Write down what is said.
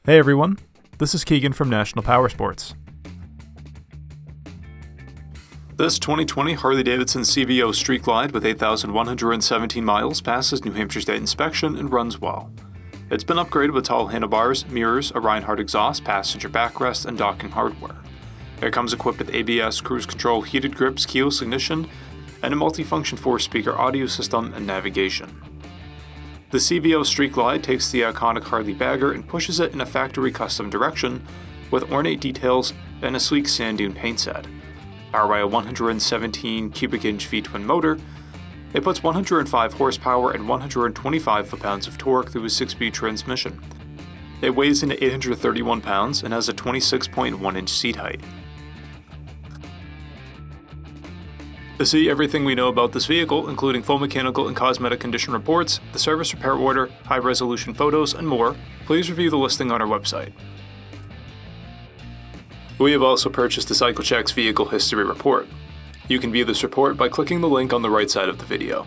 Hey everyone, this is Keegan from National Powersports. This 2020 Harley-Davidson CVO Street Glide with 8,117 miles passes New Hampshire State inspection and runs well. It's been upgraded with tall handlebars, mirrors, a Reinhardt exhaust, passenger backrest, and docking hardware. It comes equipped with ABS, cruise control, heated grips, keyless ignition, and a multifunction 4-speaker audio system and navigation. The CVO Street Glide takes the iconic Harley bagger and pushes it in a factory custom direction with ornate details and a sleek sand dune paint set. Powered by a 117 cubic inch V-twin motor, it puts 105 horsepower and 125 foot-pounds of torque through a 6-speed transmission. It weighs in at 831 pounds and has a 26.1 inch seat height. To see everything we know about this vehicle, including full mechanical and cosmetic condition reports, the service repair order, high-resolution photos, and more, please review the listing on our website. We have also purchased the CycleCheck's Vehicle History Report. You can view this report by clicking the link on the right side of the video.